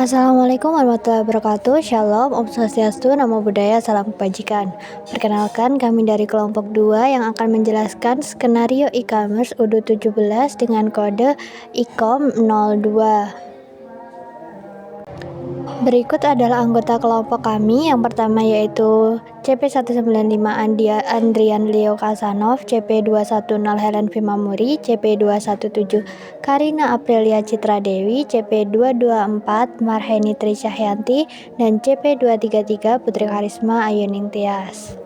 Assalamualaikum warahmatullahi wabarakatuh. Shalom, Om Swastiastu, Namo Buddhaya, Salam Kebajikan. Perkenalkan, kami dari kelompok 2 yang akan menjelaskan skenario e-commerce UDU 17 dengan kode ICOM 02. Berikut adalah anggota kelompok kami. Yang pertama yaitu CP195 Andrian Leo Kasanov, CP210 Helen Vimamuri, CP217 Karina Aprilia Citra Dewi, CP224 Marheni Trisahyanti, dan CP233 Putri Karisma Ayuning Tias.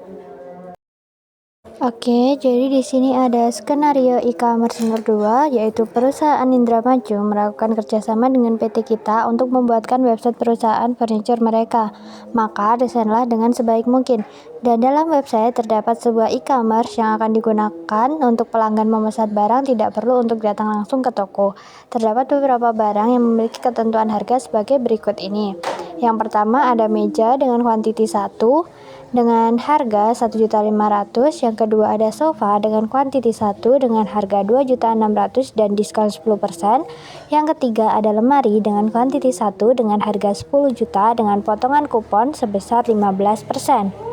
Oke, jadi di sini ada skenario e-commerce nomor 2, yaitu perusahaan Indramayu melakukan kerjasama dengan PT Kita untuk membuatkan website perusahaan furniture mereka. Maka desainlah dengan sebaik mungkin. Dan dalam website terdapat sebuah e-commerce yang akan digunakan untuk pelanggan memesan barang tidak perlu untuk datang langsung ke toko. Terdapat beberapa barang yang memiliki ketentuan harga sebagai berikut ini. Yang pertama ada meja dengan kuantiti 1 dengan harga 1.500.000. Yang kedua ada sofa dengan kuantiti 1 dengan harga 2.600.000 dan diskon 10%. Yang ketiga ada lemari dengan kuantiti 1 dengan harga 10 juta dengan potongan kupon sebesar 15%.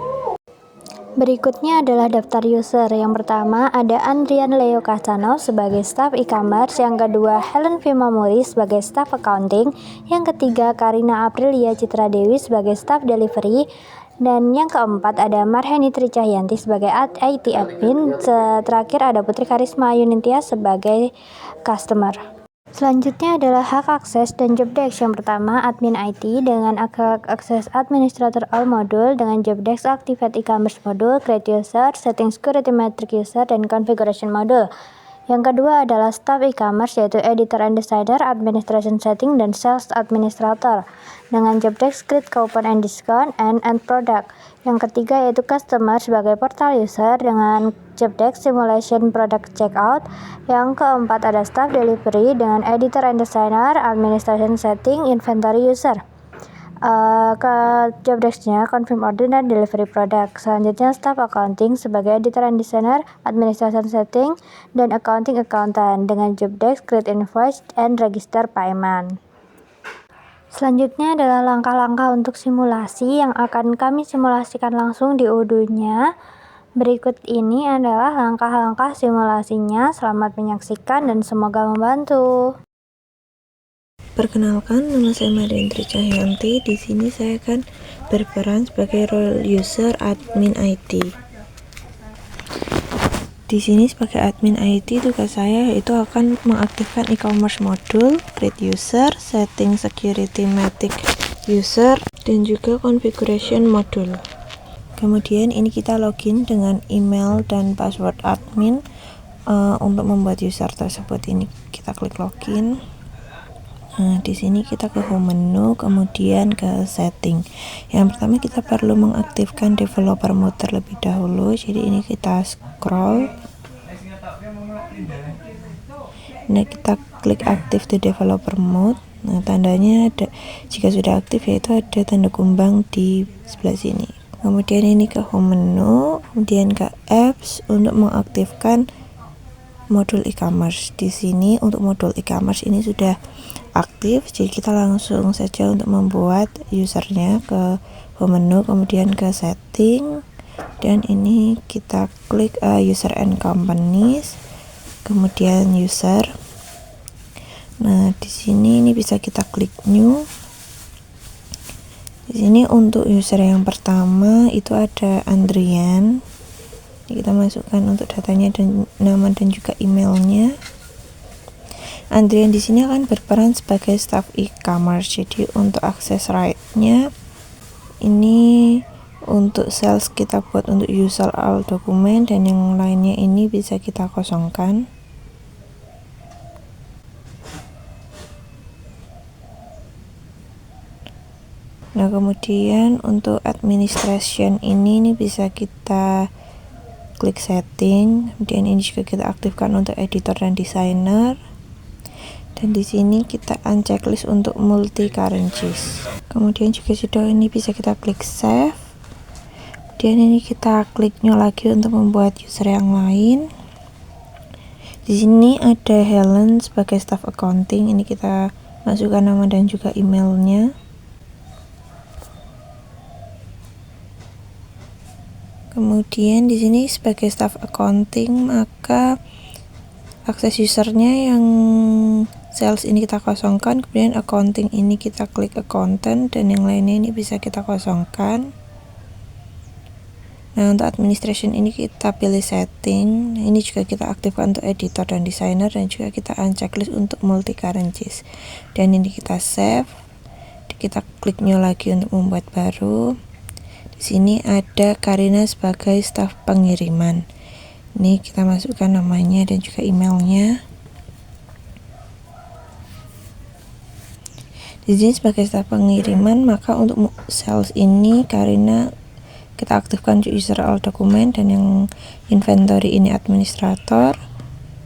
Berikutnya adalah daftar user. Yang pertama ada Andrian Leo Kasanov sebagai staf e-commerce, yang kedua Helen Vimamuri sebagai staf accounting, yang ketiga Karina Aprilia Citra Dewi sebagai staf delivery, dan yang keempat ada Marheni Trisahyanti sebagai IT admin. Terakhir ada Putri Karisma Ayuning Tias sebagai customer. Selanjutnya adalah hak akses dan job desk. Yang pertama, admin IT dengan hak akses administrator all modul dengan job desk activate e-commerce modul, create user, setting security metric user, dan configuration modul. Yang kedua adalah staff e-commerce yaitu editor and designer, administration setting, dan sales administrator dengan job desk create coupon and discount and end product. Yang ketiga yaitu customer sebagai portal user dengan job desk simulation product checkout. Yang keempat ada staff delivery dengan editor and designer, administration setting, inventory user. Ke job desk-nya confirm order dan delivery product. Selanjutnya staff accounting sebagai editor and designer, administration setting, dan accounting accountant dengan job desk create invoice and register payment. Selanjutnya adalah langkah-langkah untuk simulasi yang akan kami simulasikan langsung di UDU-nya. Berikut ini adalah langkah-langkah simulasinya. Selamat menyaksikan dan semoga membantu. Perkenalkan, nama saya Marheni Trisahyanti. Di sini saya akan berperan sebagai role user admin IT. Di sini sebagai admin IT, tugas saya yaitu akan mengaktifkan e-commerce modul, create user, setting security metric user, dan juga configuration modul. Kemudian ini kita login dengan email dan password admin untuk membuat user tersebut. Ini kita klik login. Nah, di sini kita ke home menu, kemudian ke setting. Yang pertama kita perlu mengaktifkan developer mode terlebih dahulu. Jadi ini kita scroll. Nah, kita klik aktif the developer mode. Nah, tandanya ada, jika sudah aktif yaitu ada tanda kumbang di sebelah sini. Kemudian ini ke home menu, kemudian ke apps untuk mengaktifkan modul e-commerce. Di sini untuk modul e-commerce ini sudah aktif, jadi kita langsung saja untuk membuat usernya ke home menu, kemudian ke setting, dan ini kita klik user and companies, kemudian user. Nah, di sini ini bisa kita klik new. Di sini untuk user yang pertama itu ada Andrian. Kita masukkan untuk datanya dan nama dan juga emailnya. Andrian di sini akan berperan sebagai staff e-commerce. Jadi untuk akses right-nya ini untuk sales kita buat untuk user all dokumen, dan yang lainnya ini bisa kita kosongkan. Nah, kemudian untuk administration ini bisa kita klik setting, kemudian ini juga kita aktifkan untuk editor dan designer, dan di sini kita unchecklist untuk multi currencies. Kemudian juga sudah ini bisa kita klik save, kemudian ini kita klik new lagi untuk membuat user yang lain. Di sini ada Helen sebagai staff accounting, ini kita masukkan nama dan juga emailnya. Kemudian di sini sebagai staff accounting, maka akses usernya yang sales ini kita kosongkan, kemudian accounting ini kita klik accountant, dan yang lainnya ini bisa kita kosongkan. Nah, untuk administration ini kita pilih setting. Nah, ini juga kita aktifkan untuk editor dan designer, dan juga kita unchecklist untuk multi currencies. Dan ini kita save. Kita klik new lagi untuk membuat baru. Di sini ada Karina sebagai staf pengiriman. Ini kita masukkan namanya dan juga emailnya. Di sini sebagai staf pengiriman, maka untuk sales ini Karina kita aktifkan user all dokumen, dan yang inventory ini administrator.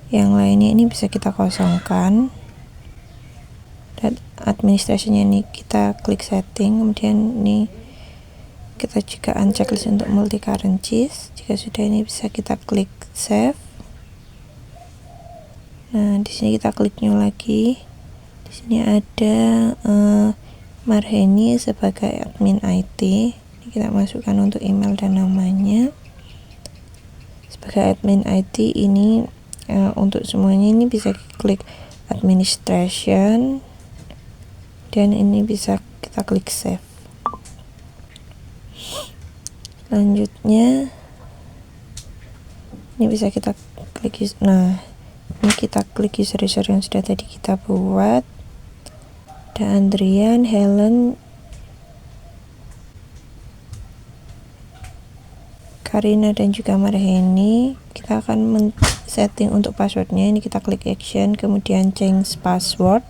Yang lainnya ini bisa kita kosongkan. Dan administrasinya ini kita klik setting, kemudian ini kita juga unchecklist untuk multi currencies. Jika sudah, ini bisa kita klik save. Nah, di sini kita klik new lagi. Di sini ada Marheni sebagai admin IT. Ini kita masukkan untuk email dan namanya. Sebagai admin IT ini untuk semuanya ini bisa klik administration, dan ini bisa kita klik save. Selanjutnya ini bisa kita klik ini kita klik user yang sudah tadi kita buat. Ada Andrian, Helen, Karina, dan juga Marheni. Kita akan setting untuk passwordnya. Ini kita klik action, kemudian change password.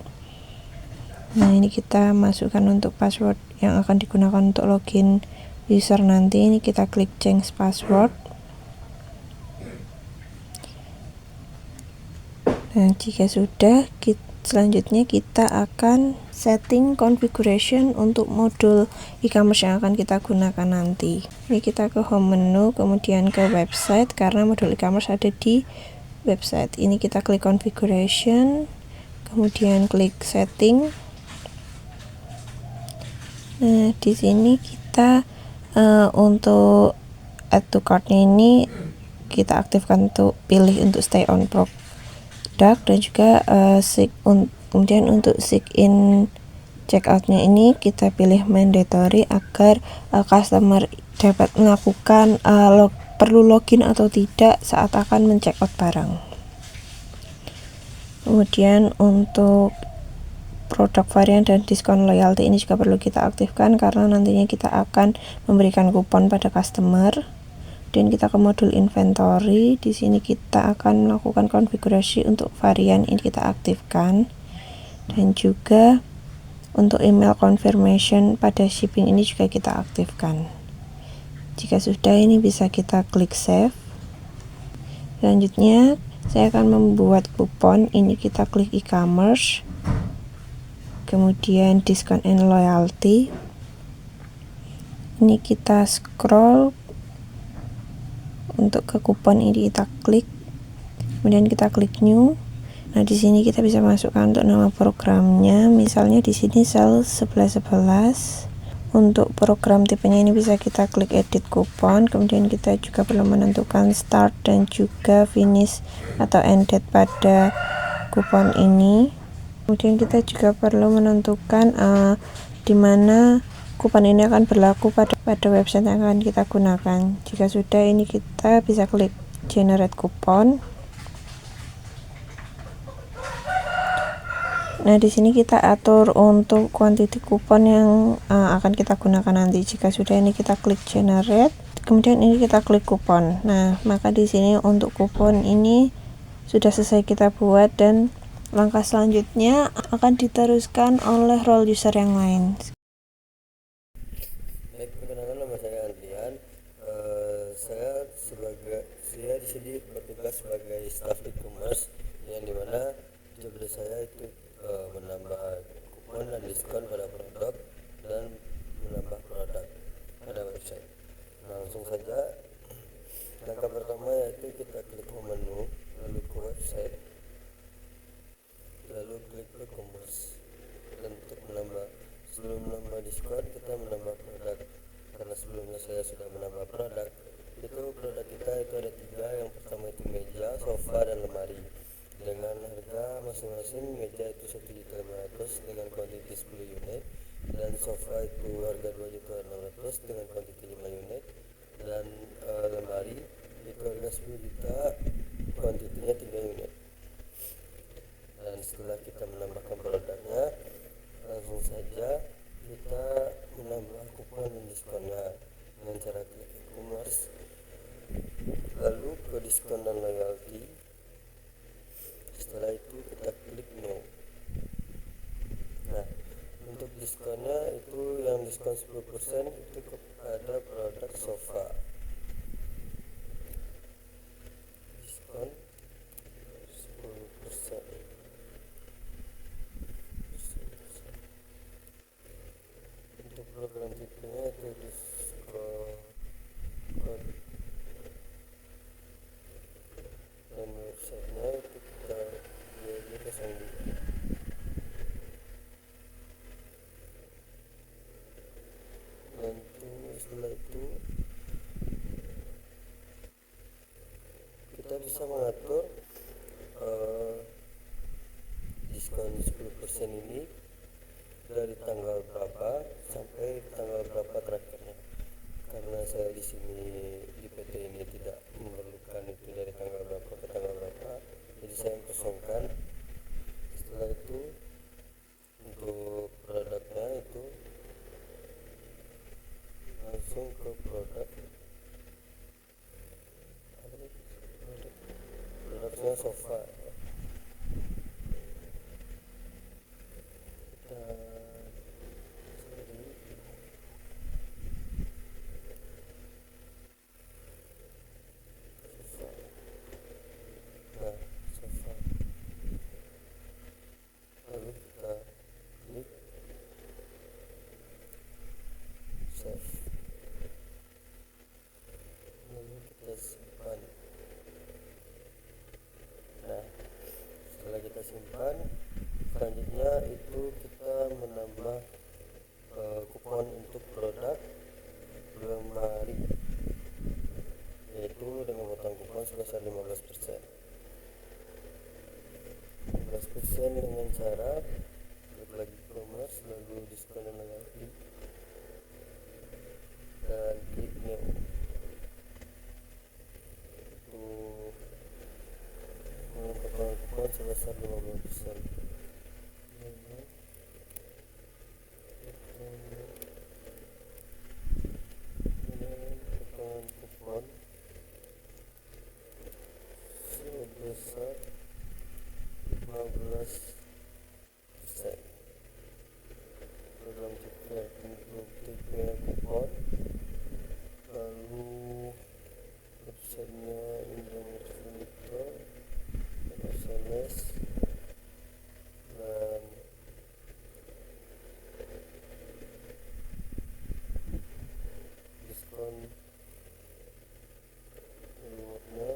Nah, ini kita masukkan untuk password yang akan digunakan untuk login user nanti. Ini kita klik change password. Nah, jika sudah, selanjutnya kita akan setting configuration untuk modul e-commerce yang akan kita gunakan nanti. Ini kita ke home menu, kemudian ke website, karena modul e-commerce ada di website. Ini kita klik configuration, kemudian klik setting. Nah, di sini kita untuk add to cart-nya ini kita aktifkan untuk pilih untuk stay on product, dan juga kemudian untuk sign in checkout-nya ini kita pilih mandatory agar customer dapat melakukan perlu login atau tidak saat akan men-checkout barang. Kemudian untuk produk varian dan diskon loyalty ini juga perlu kita aktifkan, karena nantinya kita akan memberikan kupon pada customer. Dan kita ke modul inventory. Di sini kita akan melakukan konfigurasi untuk varian, ini kita aktifkan. Dan juga untuk email confirmation pada shipping ini juga kita aktifkan. Jika sudah, ini bisa kita klik save. Selanjutnya saya akan membuat kupon. Ini kita klik e-commerce, kemudian discount and loyalty. Ini kita scroll untuk ke kupon, ini kita klik, kemudian kita klik new. Nah, di sini kita bisa masukkan untuk nama programnya, misalnya di sini sel 1111. Untuk program tipenya ini bisa kita klik edit kupon, kemudian kita juga perlu menentukan start dan juga finish atau end date pada kupon ini. Kemudian kita juga perlu menentukan di mana kupon ini akan berlaku pada website yang akan kita gunakan. Jika sudah, ini kita bisa klik generate kupon. Nah, di sini kita atur untuk quantity kupon yang akan kita gunakan nanti. Jika sudah, ini kita klik generate, kemudian ini kita klik kupon. Nah, maka di sini untuk kupon ini sudah selesai kita buat, dan langkah selanjutnya akan diteruskan oleh role user yang lain. Perkenalkan, nama saya Andrian. Saya di sini bertugas sebagai staff e-commerce, yang dimana job saya itu menambah kupon dan diskon pada produk dan menambah produk pada website. Langsung saja, langkah pertama yaitu kita klik home menu, lalu ke website, lalu klik e-commerce. sebelum menambah diskon kita menambah produk, karena sebelumnya saya sudah menambah produk. Itu produk kita itu ada 3. Yang pertama itu meja, sofa, dan lemari dengan harga masing-masing. Meja itu 1.500.000 dengan kuantiti 10 unit, dan sofa itu harga 2.600.000 dengan kuantiti 5 unit, dan lemari itu harga 10 juta kuantitinya 3 unit. Dan setelah kita menambahkan produknya, langsung saja kita menambah kupon dan diskonnya dengan cara klik e-commerce, lalu ke diskon dan loyalty. Setelah itu kita klik new. Nah, untuk diskonnya itu yang diskon 10% itu kepada produk sofa. Diskon 10%. Untuk program tipenya itu diskon dan websitenya itu kita www.sandi. Dan setelah itu kita bisa mengatur diskon 10% ini dari tanggal berapa sampai tanggal berapa terakhirnya. Karena saya di sini di PT ini tidak memerlukan itu dari tanggal berapa ke tanggal berapa, jadi saya kosongkan. Setelah itu untuk produknya itu langsung ke produknya sofa. Sofa, lalu kita klik save, lalu kita simpan. Nah, setelah kita simpan, selanjutnya itu kita menambah kupon untuk produk lemari, yaitu dengan potong kupon sebesar 15%. 15% dengan cara klik lagi e-commerce, lalu diskon dan loyalty, dan klik new. Itu menggunakan kupon sebesar 15%. Potongan kupon sebesar 15%. Program tipe kupon, lalu websitenya Indonesia, SMS, dan diskon rewardnya.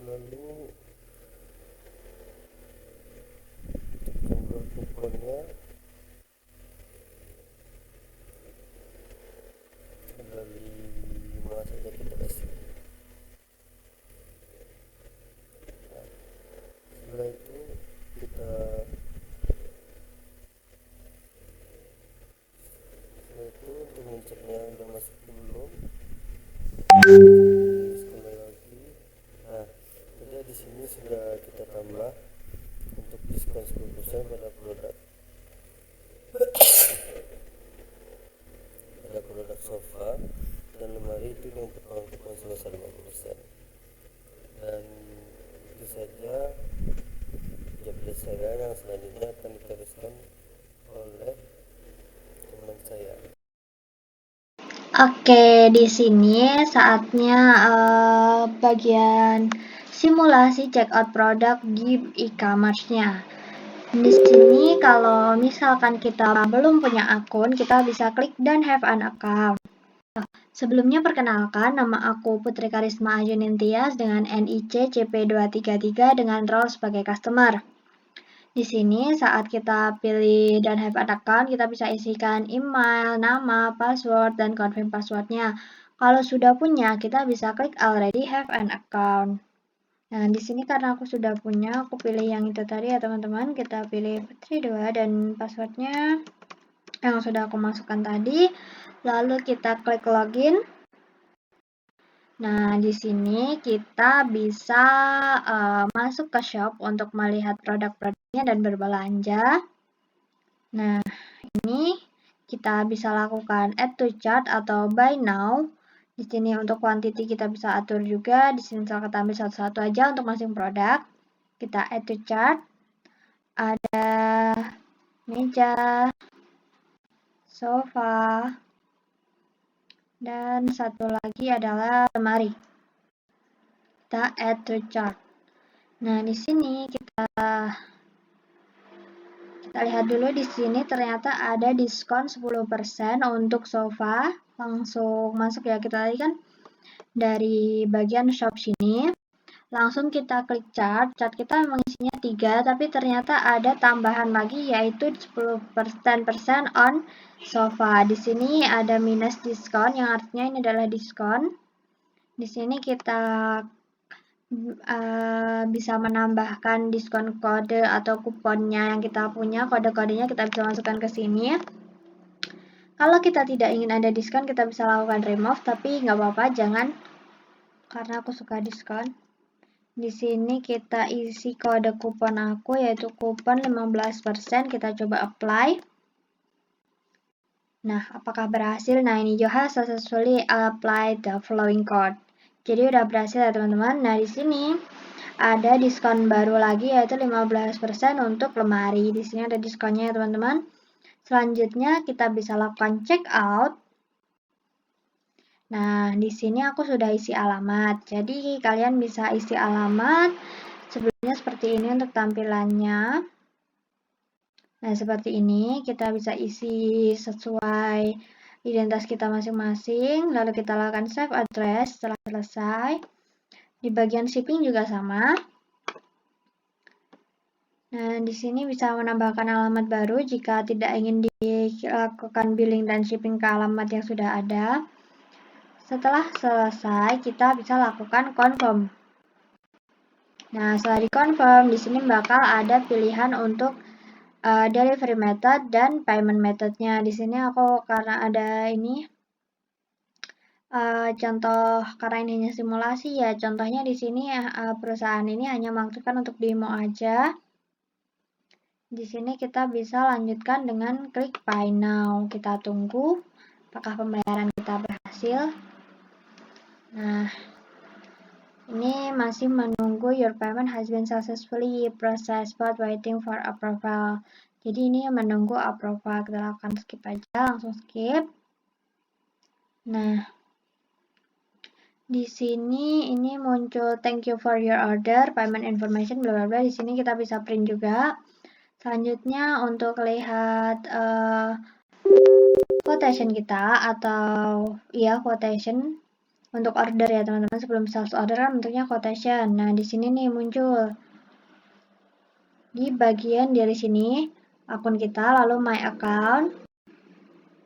Lalu jumlah kuponnya ada 5 saja kita kasih. Nah, setelah itu untuk mengeceknya udah masuk belum, diskon lagi. Nah, jadi di sini sudah kita tambah untuk diskon 10% pada produk sofa dan lemari itu dengan potongan kupon sebesar 50%. Dan itu saja jobdesk saya, yang selanjutnya akan diteruskan oleh teman saya. Oke, di sini saatnya bagian simulasi checkout produk di e-commerce-nya. Di sini kalau misalkan kita belum punya akun, kita bisa klik dan have an account. Sebelumnya perkenalkan, nama aku Putri Karisma Ayunintias dengan NIC CP233 dengan role sebagai customer. Di sini saat kita pilih dan have an account, kita bisa isikan email, nama, password, dan confirm passwordnya. Kalau sudah punya, kita bisa klik already have an account. Nah, di sini karena aku sudah punya, aku pilih yang itu tadi ya teman-teman. Kita pilih Putri 2 dan passwordnya yang sudah aku masukkan tadi. Lalu kita klik login. Nah, di sini kita bisa masuk ke shop untuk melihat produk-produknya dan berbelanja. Nah, ini kita bisa lakukan add to cart atau buy now. Di sini untuk quantity kita bisa atur juga. Di sini misal kita ambil satu-satu aja untuk masing produk. Kita add to cart. Ada meja, sofa, dan satu lagi adalah lemari. Kita add to cart. Nah, di sini kita lihat dulu di sini ternyata ada diskon 10% untuk sofa. Langsung masuk ya, kita tadi kan dari bagian shop sini. Langsung kita klik chart kita memang isinya 3, tapi ternyata ada tambahan lagi yaitu 10% on sofa. Di sini ada minus diskon yang artinya ini adalah diskon. Di sini kita bisa menambahkan diskon kode atau kuponnya yang kita punya, kode-kodenya kita bisa masukkan ke sini. Kalau kita tidak ingin ada diskon, kita bisa lakukan remove, tapi nggak apa-apa, jangan, karena aku suka diskon. Di sini kita isi kode kupon aku, yaitu kupon 15%, kita coba apply. Nah, apakah berhasil? Nah, ini you have successfully applied the following code. Jadi udah berhasil ya teman-teman. Nah, di sini ada diskon baru lagi yaitu 15% untuk lemari. Di sini ada diskonnya ya teman-teman. Selanjutnya kita bisa lakukan check out. Nah, di sini aku sudah isi alamat. Jadi kalian bisa isi alamat. Sebelumnya seperti ini untuk tampilannya. Nah, seperti ini kita bisa isi sesuai identitas kita masing-masing. Lalu kita lakukan save address setelah selesai. Di bagian shipping juga sama. Nah, di sini bisa menambahkan alamat baru jika tidak ingin dilakukan billing dan shipping ke alamat yang sudah ada. Setelah selesai, kita bisa lakukan confirm. Nah, setelah di-confirm, di sini bakal ada pilihan untuk delivery method dan payment methodnya. Di sini aku karena ada ini contoh, karena ini hanya simulasi ya. Contohnya di sini perusahaan ini hanya mengaktifkan untuk demo aja. Di sini kita bisa lanjutkan dengan klik Buy Now. Kita tunggu apakah pembayaran kita berhasil. Nah, ini masih menunggu your payment has been successfully processed but waiting for approval. Jadi ini menunggu approval. Kita lakukan skip aja, langsung skip. Nah, di sini ini muncul thank you for your order, payment information, bla bla bla. Di sini kita bisa print juga. Selanjutnya untuk lihat quotation kita atau quotation untuk order ya teman-teman. Sebelum sales order kan bentuknya quotation. Nah, di sini nih muncul di bagian dari sini akun kita, lalu my account.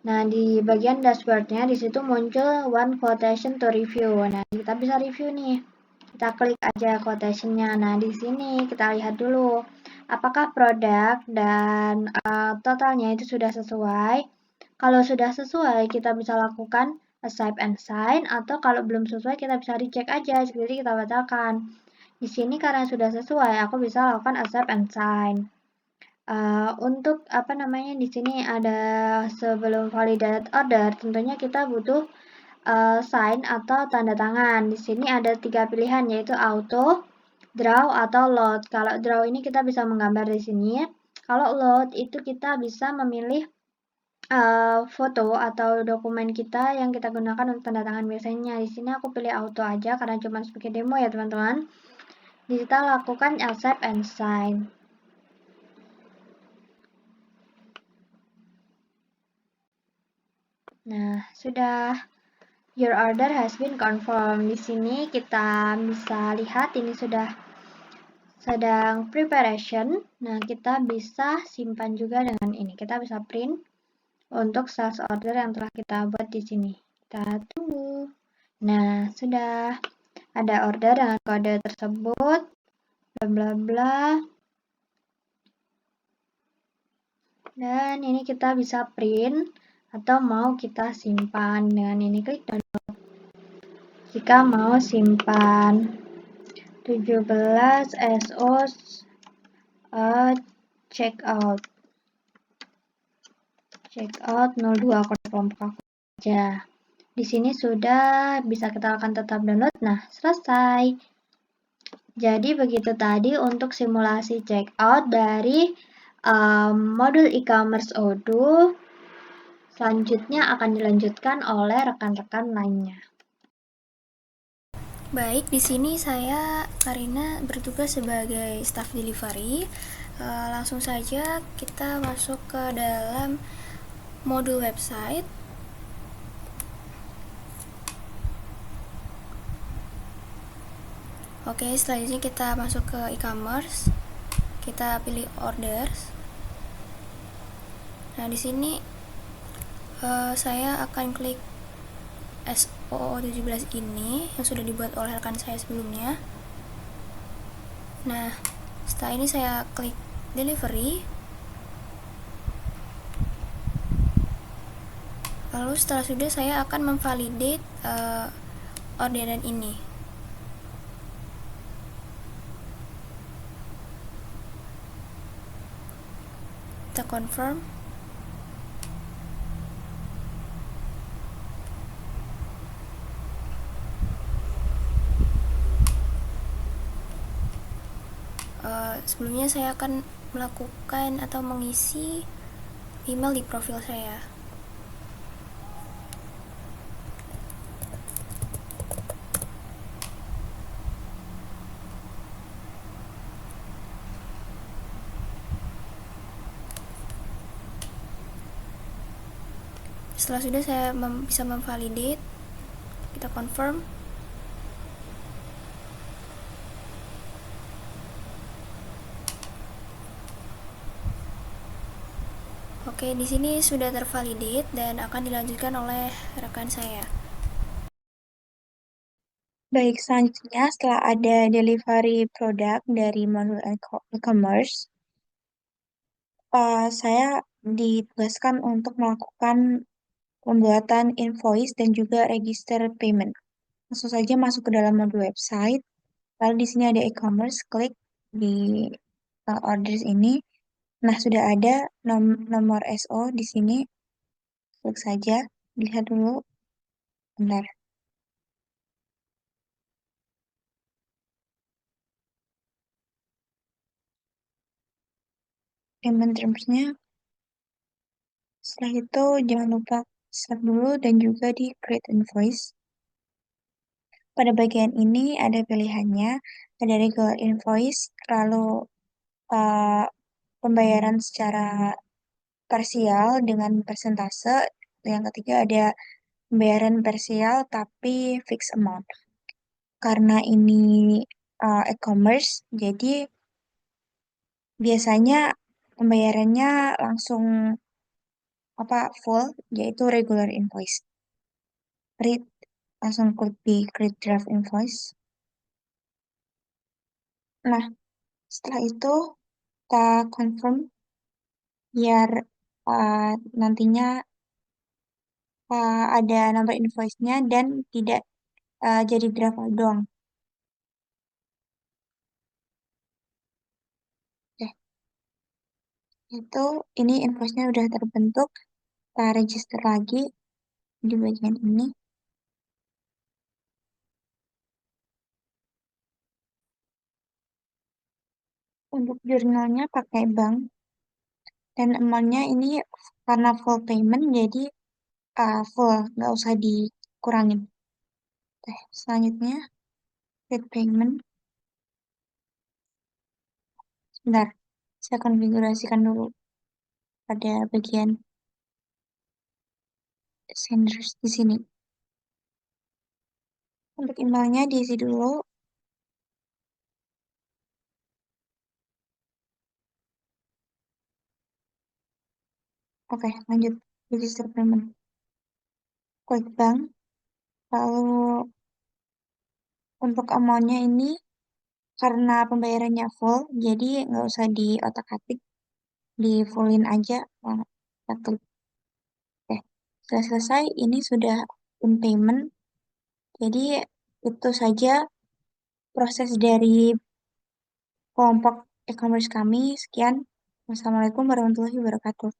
Nah, di bagian dashboardnya di situ muncul one quotation to review. Nah, kita bisa review nih. Kita klik aja quotationnya. Nah, di sini kita lihat dulu apakah produk dan totalnya itu sudah sesuai. Kalau sudah sesuai, kita bisa lakukan accept and sign, atau kalau belum sesuai, kita bisa reject aja, jadi kita batalkan. Di sini karena sudah sesuai, aku bisa lakukan accept and sign. Untuk di sini ada sebelum validate order, tentunya kita butuh sign atau tanda tangan. Di sini ada 3 pilihan yaitu auto, draw, atau load. Kalau draw ini kita bisa menggambar di sini. Kalau load itu kita bisa memilih foto atau dokumen kita yang kita gunakan untuk tanda tangan biasanya. Di sini aku pilih auto aja karena cuma sebagai demo ya teman-teman. Kita lakukan accept and sign. Nah, sudah. Your order has been confirmed. Di sini kita bisa lihat ini sudah sedang preparation. Nah, kita bisa simpan juga dengan ini. Kita bisa print untuk sales order yang telah kita buat di sini. Kita tunggu. Nah, sudah ada order dengan kode tersebut. Bla bla bla. Dan ini kita bisa print atau mau kita simpan dengan ini, klik download. Jika mau simpan 17 SO checkout 02 kode kelompok aku aja. Di sini sudah bisa kita akan tetap download. Nah, selesai. Jadi begitu tadi untuk simulasi checkout dari modul e-commerce Odoo. Selanjutnya akan dilanjutkan oleh rekan-rekan lainnya. Baik, di sini saya Karina bertugas sebagai staff delivery. Langsung saja kita masuk ke dalam modul website. Oke, selanjutnya kita masuk ke e-commerce. Kita pilih orders. Nah, di sini saya akan klik SO17 ini yang sudah dibuat oleh rekan saya sebelumnya. Nah, setelah ini saya klik delivery. Lalu setelah sudah saya akan memvalidate orderan ini. Kita confirm. Sebelumnya saya akan melakukan atau mengisi email di profil saya. Setelah sudah saya bisa memvalidate, kita confirm. Oke, di sini sudah tervalidate dan akan dilanjutkan oleh rekan saya. Baik, selanjutnya setelah ada delivery produk dari modul e-commerce, saya ditugaskan untuk melakukan pembuatan invoice dan juga register payment. Langsung saja masuk ke dalam modul website. Lalu di sini ada e-commerce, klik di orders ini. Nah, sudah ada nomor SO di sini. Klik saja, lihat dulu. Bentar. Payment terms-nya. Setelah itu, jangan lupa save dulu dan juga di create invoice. Pada bagian ini ada pilihannya, ada regular invoice, lalu uh, pembayaran secara parsial dengan persentase. Yang ketiga ada pembayaran parsial tapi fixed amount. Karena ini e-commerce, jadi biasanya pembayarannya langsung full, yaitu regular invoice. Read, langsung klik di create draft invoice. Nah, setelah itu kita confirm biar nantinya ada nomor invoice-nya dan tidak jadi draft doang. Oke, itu ini invoice-nya udah terbentuk. Kita register lagi di bagian ini. Untuk jurnalnya pakai bank Dan amount-nya ini karena full payment, jadi full, nggak usah dikurangin. Oke, selanjutnya, paid payment. Sebentar, saya konfigurasikan dulu pada bagian senders di sini. Untuk emailnya diisi dulu. Oke, lanjut. Register payment. Klik bank. Lalu untuk amount-nya ini karena pembayarannya full, jadi nggak usah di otak-atik, di fullin aja. Kita klik. Oke, sudah selesai. Ini sudah in payment. Jadi itu saja proses dari kelompok e-commerce kami. Sekian. Wassalamualaikum warahmatullahi wabarakatuh.